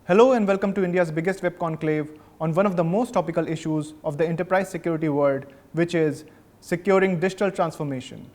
Hello and welcome to India's biggest web conclave on one of the most topical issues of the enterprise security world, which is securing digital transformation.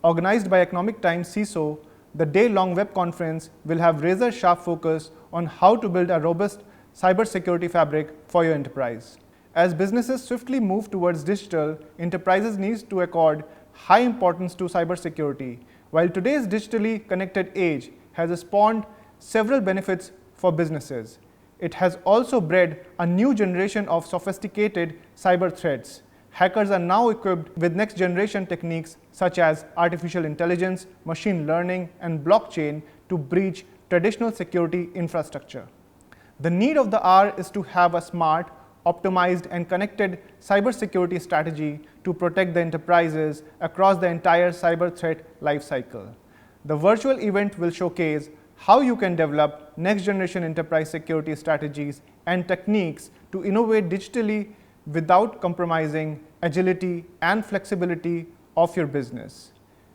Organized by Economic Times CISO, the day-long web conference will have razor-sharp focus on how to build a robust cybersecurity fabric for your enterprise. As businesses swiftly move towards digital, enterprises need to accord high importance to cybersecurity. While today's digitally connected age has spawned several benefits for businesses, it has also bred a new generation of sophisticated cyber threats. Hackers are now equipped with next-generation techniques such as artificial intelligence, machine learning, and blockchain to breach traditional security infrastructure. The need of the hour is to have a smart, optimized, and connected cybersecurity strategy to protect the enterprises across the entire cyber threat lifecycle. The virtual event will showcase how you can develop next-generation enterprise security strategies and techniques to innovate digitally without compromising agility and flexibility of your business.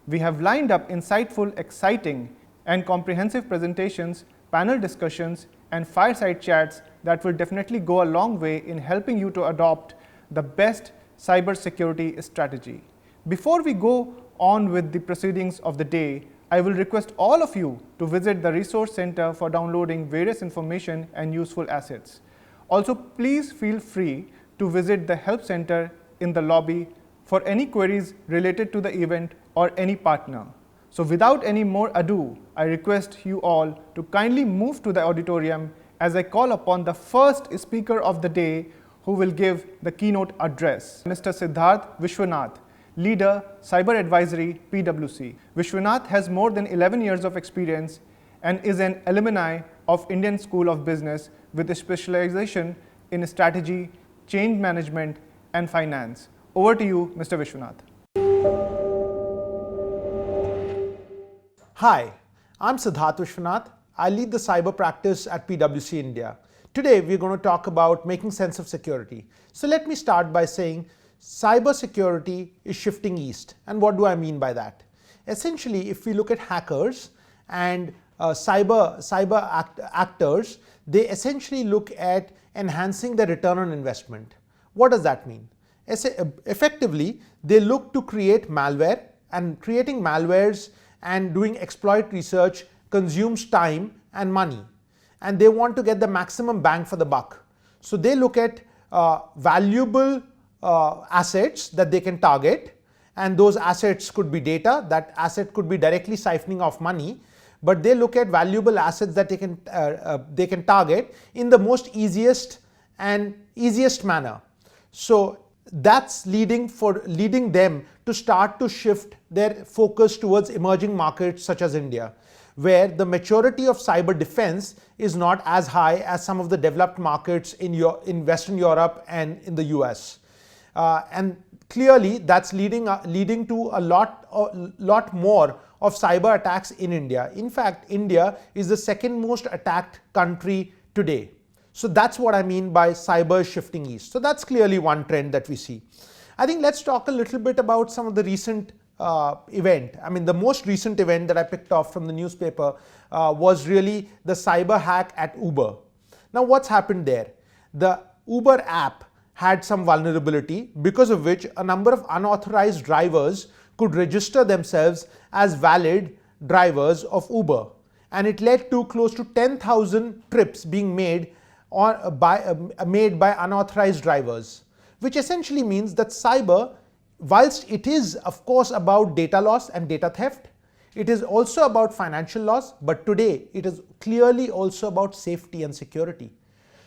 We have lined up insightful, exciting, and comprehensive presentations, panel discussions, and fireside chats that will definitely go a long way in helping you to adopt the best cybersecurity strategy. Before we go on with the proceedings of the day, I will request all of you to visit the Resource Center for downloading various information and useful assets. Also, please feel free to visit the Help Center in the lobby for any queries related to the event or any partner. So without any more ado, I request you all to kindly move to the auditorium as I call upon the first speaker of the day who will give the keynote address, Mr. Siddharth Vishwanath, Leader, Cyber Advisory, PwC. Vishwanath has more than 11 years of experience and is an alumni of Indian School of Business with a specialization in strategy, change management, and finance. Over to you, Mr. Vishwanath. Hi, I'm Siddharth Vishwanath. I lead the cyber practice at PwC India. Today, we're going to talk about making sense of security. So let me start by saying cybersecurity is shifting east. And what do I mean by that? Essentially, if we look at hackers and cyber actors, they essentially look at enhancing the return on investment. What does that mean? Effectively, they look to create malware, and creating malwares and doing exploit research consumes time and money. And they want to get the maximum bang for the buck. So they look at valuable assets that they can target, and those assets could be data, that asset could be directly siphoning off money, but they look at valuable assets that they can target in the most easiest manner. So that's leading them to start to shift their focus towards emerging markets such as India, where the maturity of cyber defense is not as high as some of the developed markets in Western Europe and in the US. And clearly that's leading to a lot more of cyber attacks in India. In fact, India is the second most attacked country today. So that's what I mean by cyber shifting east. So that's clearly one trend that we see. I think let's talk a little bit about some of the recent event. I mean, the most recent event that I picked off from the newspaper was really the cyber hack at Uber. Now, what's happened there? The Uber app had some vulnerability, because of which a number of unauthorized drivers could register themselves as valid drivers of Uber. And it led to close to 10,000 trips being made by unauthorized drivers, which essentially means that cyber, whilst it is of course about data loss and data theft, it is also about financial loss, but today it is clearly also about safety and security.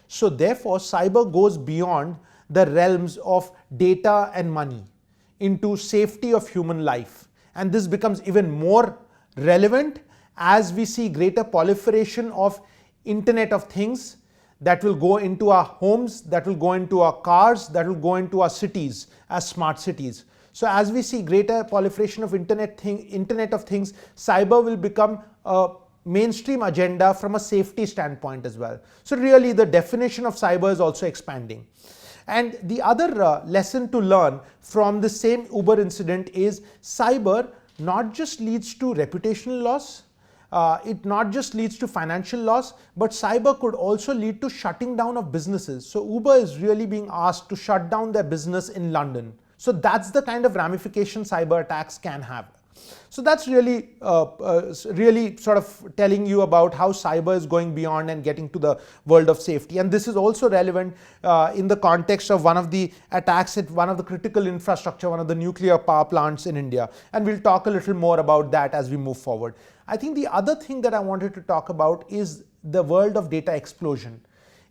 So therefore, cyber goes beyond the realms of data and money into safety of human life. And this becomes even more relevant as we see greater proliferation of Internet of Things that will go into our homes, that will go into our cars, that will go into our cities as smart cities. So as we see greater proliferation of Internet of Things, cyber will become a mainstream agenda from a safety standpoint as well. So really the definition of cyber is also expanding. And the other lesson to learn from the same Uber incident is cyber not just leads to reputational loss, it not just leads to financial loss, but cyber could also lead to shutting down of businesses. So Uber is really being asked to shut down their business in London. So that's the kind of ramification cyber attacks can have. So that's really sort of telling you about how cyber is going beyond and getting to the world of safety. And this is also relevant in the context of one of the attacks at one of the critical infrastructure, one of the nuclear power plants in India. And we'll talk a little more about that as we move forward. I think the other thing that I wanted to talk about is the world of data explosion.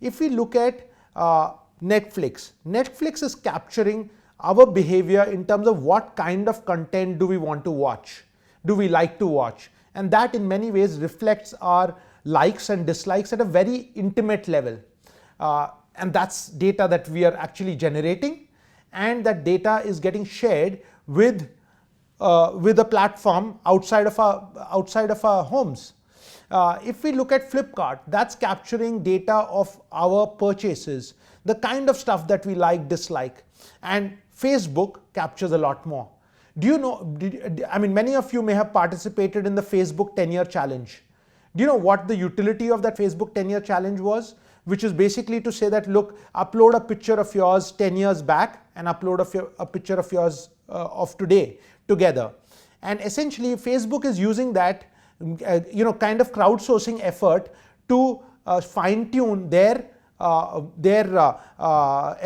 If we look at Netflix is capturing our behavior in terms of what kind of content do we want to watch, do we like to watch, and that in many ways reflects our likes and dislikes at a very intimate level, and that's data that we are actually generating, and that data is getting shared with a platform outside of our homes. If we look at Flipkart, that's capturing data of our purchases, the kind of stuff that we like, dislike, and Facebook captures a lot more. Do you know, many of you may have participated in the Facebook 10-year challenge. Do you know what the utility of that Facebook 10-year challenge was? Which is basically to say that, look, upload a picture of yours 10 years back and upload a picture of yours of today together. And essentially Facebook is using that kind of crowdsourcing effort to fine-tune their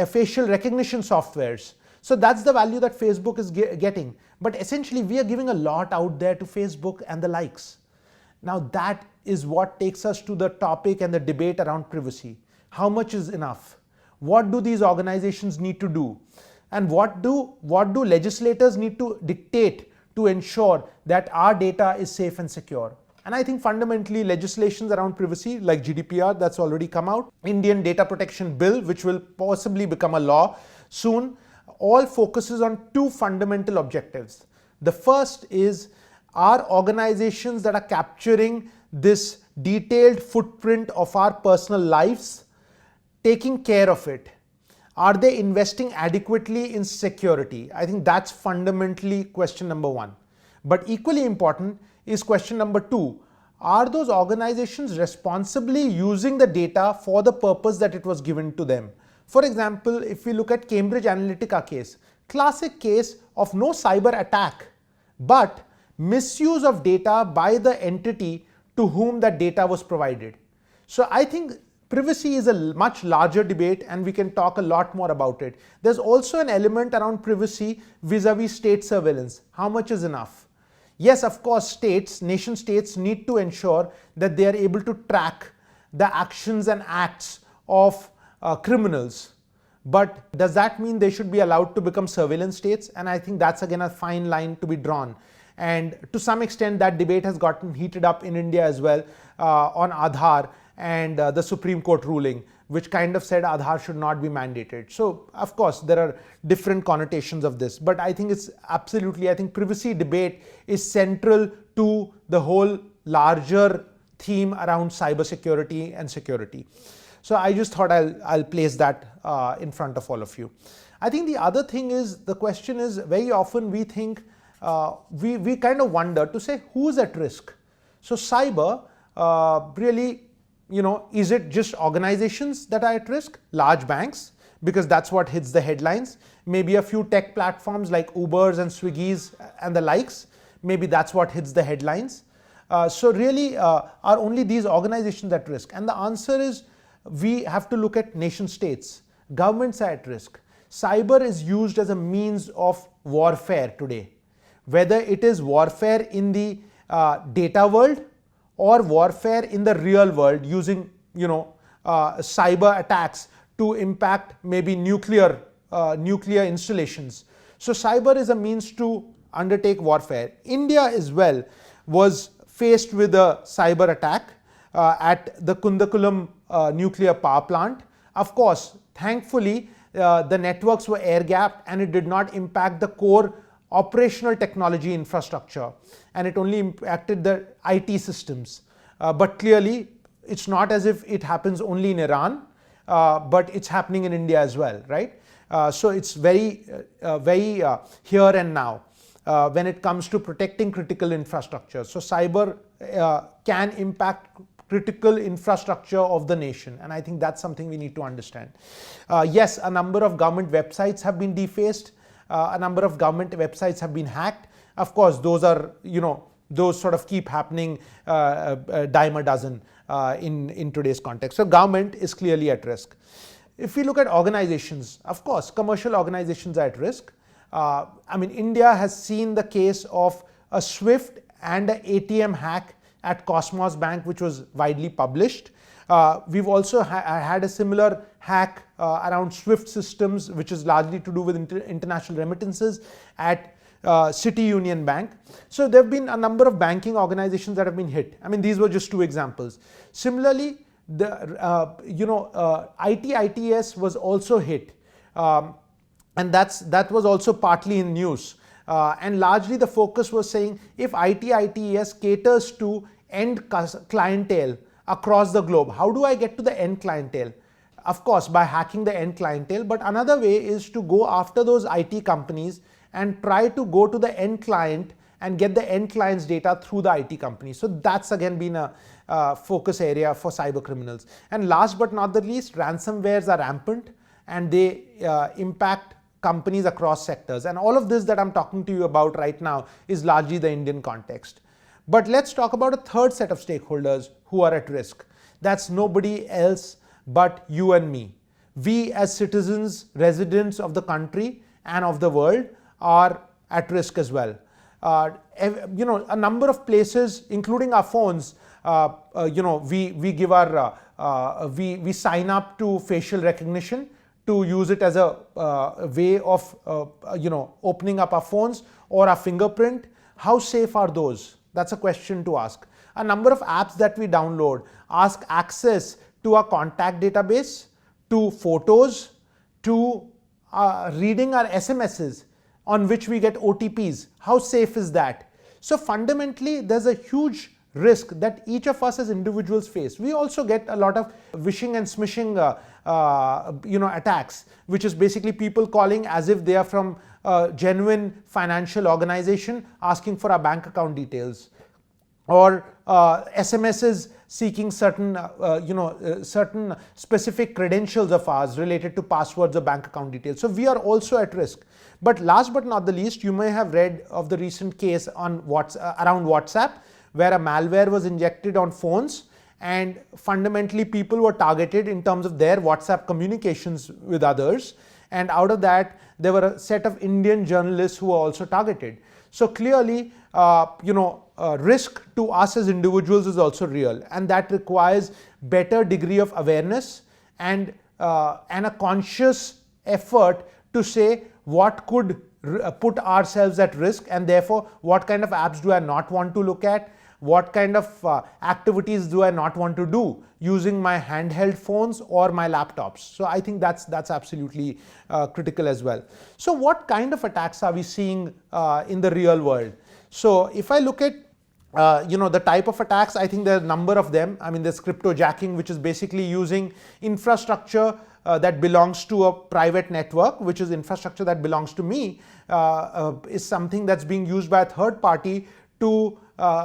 facial recognition softwares. So that's the value that Facebook is getting. But essentially we are giving a lot out there to Facebook and the likes. Now that is what takes us to the topic and the debate around privacy. How much is enough? What do these organizations need to do? And what do legislators need to dictate to ensure that our data is safe and secure? And I think fundamentally legislations around privacy like GDPR, that's already come out, Indian Data Protection Bill, which will possibly become a law soon, all focuses on two fundamental objectives. The first is, are organizations that are capturing this detailed footprint of our personal lives taking care of it? Are they investing adequately in security? I think that's fundamentally question number one. But equally important is question number two. Are those organizations responsibly using the data for the purpose that it was given to them? For example, if we look at Cambridge Analytica case, classic case of no cyber attack, but misuse of data by the entity to whom that data was provided. So I think privacy is a much larger debate and we can talk a lot more about it. There's also an element around privacy vis-a-vis state surveillance. How much is enough? Yes, of course, nation states need to ensure that they are able to track the actions and acts of criminals. But does that mean they should be allowed to become surveillance states? And I think that's again a fine line to be drawn. And to some extent that debate has gotten heated up in India as well on Aadhaar and the Supreme Court ruling, which kind of said Aadhaar should not be mandated. So of course there are different connotations of this, but I think it's absolutely, I think privacy debate is central to the whole larger theme around cybersecurity and security. So I just thought I'll place that in front of all of you. I think the other thing is, the question is, very often we think, we kind of wonder to say who's at risk. So cyber really, is it just organizations that are at risk? Large banks, because that's what hits the headlines. Maybe a few tech platforms like Ubers and Swiggies and the likes. Maybe that's what hits the headlines. So really, are only these organizations at risk? And the answer is, we have to look at nation states. Governments are at risk. Cyber is used as a means of warfare today. Whether it is warfare in the data world or warfare in the real world using cyber attacks to impact maybe nuclear installations. So cyber is a means to undertake warfare. India as well was faced with a cyber attack at the Kundakulam nuclear power plant. Of course, thankfully the networks were air-gapped and it did not impact the core operational technology infrastructure, and it only impacted the IT systems. But clearly, it's not as if it happens only in Iran, but it's happening in India as well, right? So it's very here and now. when it comes to protecting critical infrastructure. So cyber can impact critical infrastructure of the nation, and I think that's something we need to understand. Yes, a number of government websites have been defaced, a number of government websites have been hacked. Of course, those are, those sort of keep happening dime a dozen in today's context. So government is clearly at risk. If we look at organizations, of course, commercial organizations are at risk. India has seen the case of a SWIFT and an ATM hack at Cosmos Bank, which was widely published. We've also had a similar hack around SWIFT systems, which is largely to do with international remittances at City Union Bank. So there have been a number of banking organizations that have been hit. These were just two examples. Similarly, the IT/ITES was also hit, and that was also partly in news. And largely the focus was saying if IT/ITES caters to end clientele across the globe, how do I get to the end clientele? Of course, by hacking the end clientele, but another way is to go after those IT companies and try to go to the end client and get the end client's data through the IT company. So that's again been a focus area for cyber criminals. And last but not the least, ransomwares are rampant and they impact companies across sectors. And all of this that I'm talking to you about right now is largely the Indian context. But let's talk about a third set of stakeholders who are at risk. That's nobody else but you and me. We as citizens, residents of the country and of the world are at risk as well. A number of places, including our phones, we give our we sign up to facial recognition to use it as a way of opening up our phones or our fingerprint. How safe are those? That's a question to ask. A number of apps that we download ask access to our contact database, to photos, to reading our SMSs on which we get OTPs. How safe is that? So fundamentally, there's a huge risk that each of us as individuals face. We also get a lot of wishing and smishing attacks, which is basically people calling as if they are from a genuine financial organization asking for our bank account details, or SMSs seeking certain certain specific credentials of ours related to passwords or bank account details. So we are also at risk. But last but not the least, you may have read of the recent case on around WhatsApp, where a malware was injected on phones and fundamentally people were targeted in terms of their WhatsApp communications with others, and out of that there were a set of Indian journalists who were also targeted. So clearly risk to us as individuals is also real, and that requires better degree of awareness and a conscious effort to say what could put ourselves at risk, and therefore what kind of apps do I not want to look at, what kind of activities do I not want to do using my handheld phones or my laptops. So I think that's absolutely critical as well. So what kind of attacks are we seeing in the real world? So if I look at the type of attacks, I think there are a number of them. There's cryptojacking, which is basically using infrastructure that belongs to a private network, which is infrastructure that belongs to me, is something that's being used by a third party to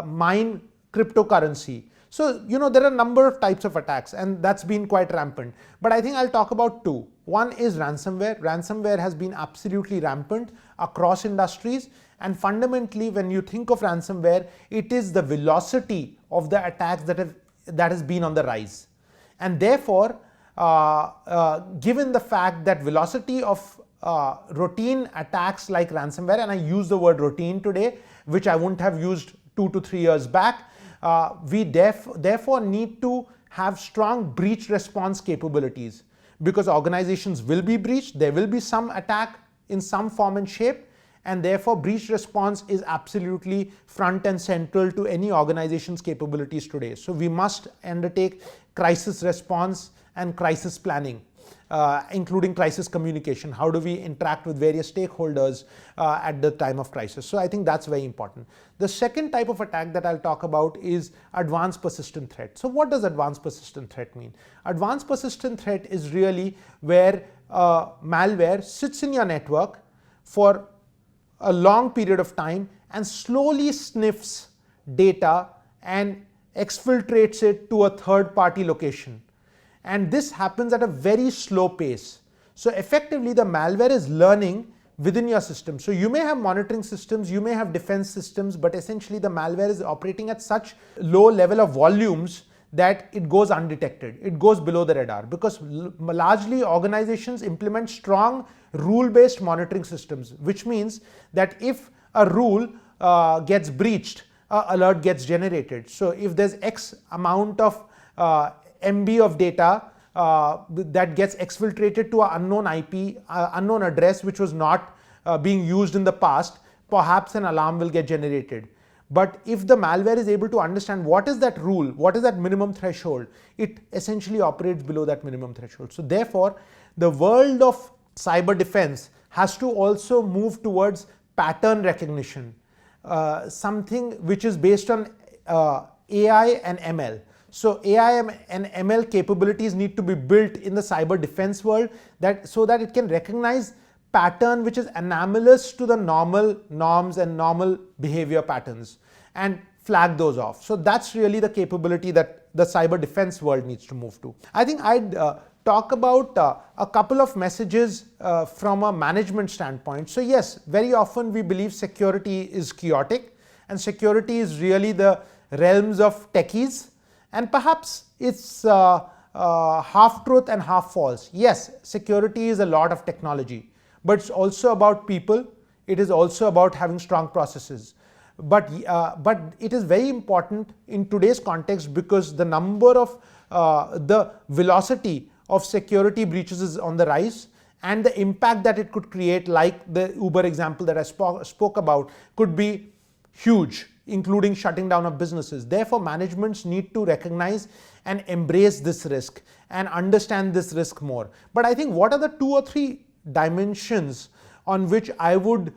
mine cryptocurrency. So, there are a number of types of attacks, and that's been quite rampant. But I think I'll talk about two. One is ransomware. Ransomware has been absolutely rampant across industries. And fundamentally, when you think of ransomware, it is the velocity of the attacks that has been on the rise. And therefore, given the fact that velocity of routine attacks like ransomware, and I use the word routine today, which I wouldn't have used 2 to 3 years back, we therefore need to have strong breach response capabilities, because organizations will be breached, there will be some attack in some form and shape, and therefore breach response is absolutely front and central to any organization's capabilities today. So we must undertake crisis response and crisis planning, including crisis communication. How do we interact with various stakeholders at the time of crisis? So I think that's very important. The second type of attack that I'll talk about is advanced persistent threat. So what does advanced persistent threat mean? Advanced persistent threat is really where malware sits in your network for a long period of time and slowly sniffs data and exfiltrates it to a third party location. And this happens at a very slow pace. So effectively the malware is learning within your system. So you may have monitoring systems, you may have defense systems, but essentially the malware is operating at such low level of volumes that it goes undetected. It goes below the radar because largely organizations implement strong rule-based monitoring systems, which means that if a rule gets breached, an alert gets generated. So if there's X amount of MB of data that gets exfiltrated to an unknown IP, unknown address which was not being used in the past, perhaps an alarm will get generated. But if the malware is able to understand what is that rule, what is that minimum threshold, it essentially operates below that minimum threshold. So therefore, the world of cyber defense has to also move towards pattern recognition, something which is based on AI and ML. So AI and ML capabilities need to be built in the cyber defense world so that it can recognize pattern which is anomalous to the normal norms and normal behavior patterns and flag those off. So that's really the capability that the cyber defense world needs to move to. I think I'd talk about a couple of messages from a management standpoint. So yes, very often we believe security is chaotic and security is really the realms of techies, and perhaps it's half truth and half false. Yes, security is a lot of technology, but it's also about people. It is also about having strong processes. But it is very important in today's context because the number of the velocity of security breaches is on the rise, and the impact that it could create, like the Uber example that I spoke about, could be huge, including shutting down of businesses. Therefore, managements need to recognize and embrace this risk and understand this risk more. But I think what are the 2 or 3 dimensions on which I would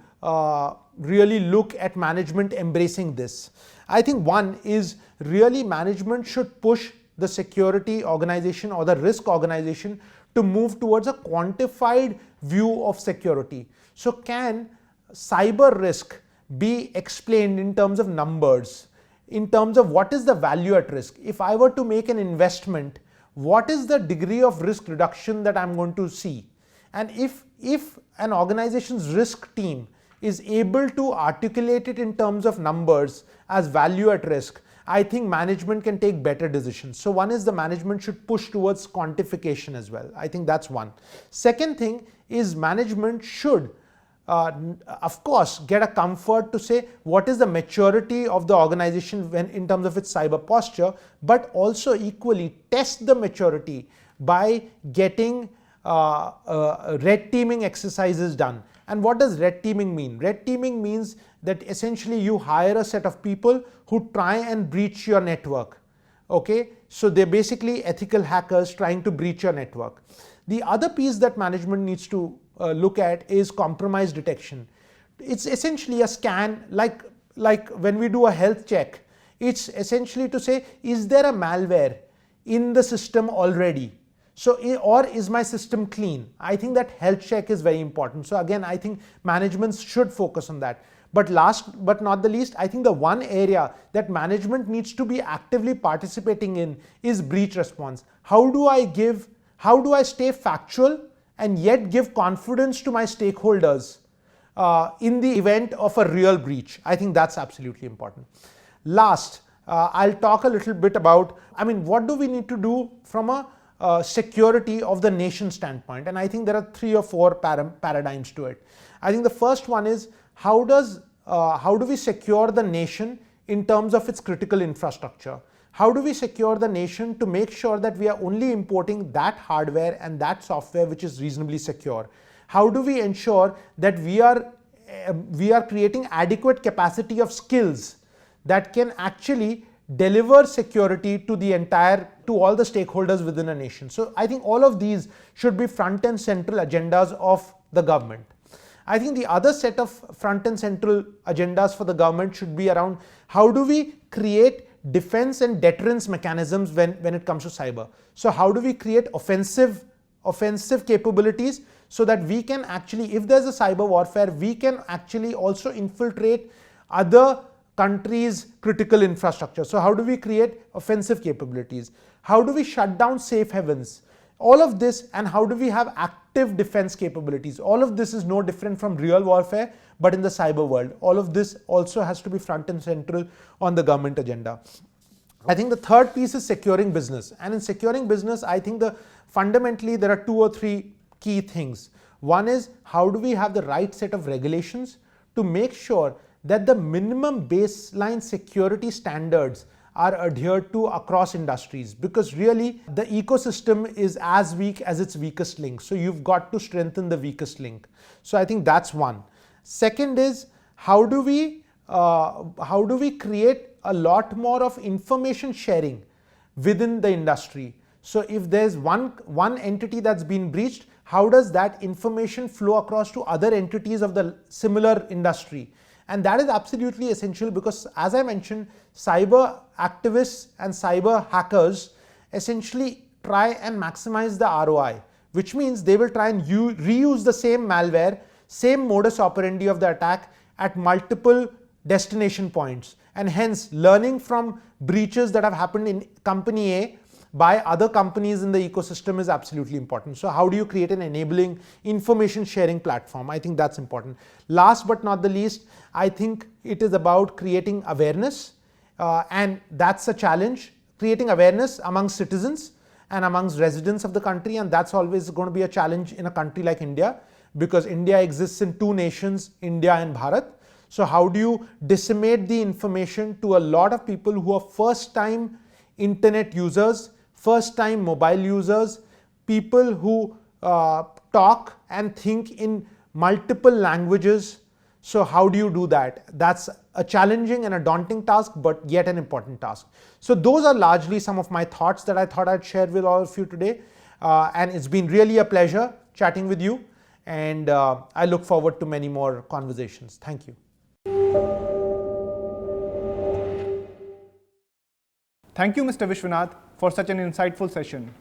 really look at management embracing this? I think one is really management should push the security organization or the risk organization to move towards a quantified view of security. So can cyber risk be explained in terms of numbers, in terms of what is the value at risk? If I were to make an investment, what is the degree of risk reduction that I'm going to see? And if an organization's risk team is able to articulate it in terms of numbers as value at risk, I think management can take better decisions. So one is the management should push towards quantification as well. I think that's one. Second thing is management should of course get a comfort to say what is the maturity of the organization when in terms of its cyber posture, but also equally test the maturity by getting red teaming exercises done. And what does red teaming mean? Red teaming means that essentially you hire a set of people who try and breach your network. Okay, so they're basically ethical hackers trying to breach your network. The other piece that management needs to look at is compromise detection. It's essentially a scan, like when we do a health check. It's essentially to say, is there a malware in the system already? So, or is my system clean? I think that health check is very important. So again, I think management should focus on that. But last but not the least, I think the one area that management needs to be actively participating in is breach response. How do I stay factual and yet give confidence to my stakeholders in the event of a real breach? I think that's absolutely important. Last, I'll talk a little bit about, what do we need to do from a security of the nation standpoint? And I think there are 3 or 4 paradigms to it. I think the first one is how do we secure the nation in terms of its critical infrastructure? How do we secure the nation to make sure that we are only importing that hardware and that software which is reasonably secure? How do we ensure that we are creating adequate capacity of skills that can actually deliver security to all the stakeholders within a nation? So I think all of these should be front and central agendas of the government. I think the other set of front and central agendas for the government should be around how do we create defense and deterrence mechanisms when it comes to cyber. So how do we create offensive capabilities so that we can actually, if there's a cyber warfare, we can actually also infiltrate other countries' critical infrastructure. So how do we create offensive capabilities? How do we shut down safe havens? All of this, and how do we have active defense capabilities? All of this is no different from real warfare, but in the cyber world. All of this also has to be front and central on the government agenda. I think the third piece is securing business. And in securing business, I think fundamentally there are 2 or 3 key things. One is, how do we have the right set of regulations to make sure that the minimum baseline security standards are adhered to across industries, because really the ecosystem is as weak as its weakest link. So you've got to strengthen the weakest link. So I think that's one. Second is, how do we create a lot more of information sharing within the industry? So if there's one entity that's been breached, how does that information flow across to other entities of the similar industry? And that is absolutely essential, because as I mentioned, cyber activists and cyber hackers essentially try and maximize the ROI, which means they will try and reuse the same malware, same modus operandi of the attack at multiple destination points. And hence, learning from breaches that have happened in company A by other companies in the ecosystem is absolutely important. So how do you create an enabling information sharing platform? I think that's important. Last but not the least, I think it is about creating awareness, and that's a challenge, creating awareness amongst citizens and amongst residents of the country, and that's always going to be a challenge in a country like India, because India exists in 2 nations, India and Bharat. So how do you disseminate the information to a lot of people who are first-time internet users, first-time mobile users, people who talk and think in multiple languages? So how do you do that? That's a challenging and a daunting task, but yet an important task. So those are largely some of my thoughts that I thought I'd share with all of you today. And it's been really a pleasure chatting with you. And I look forward to many more conversations. Thank you. Thank you, Mr. Vishwanath, for such an insightful session.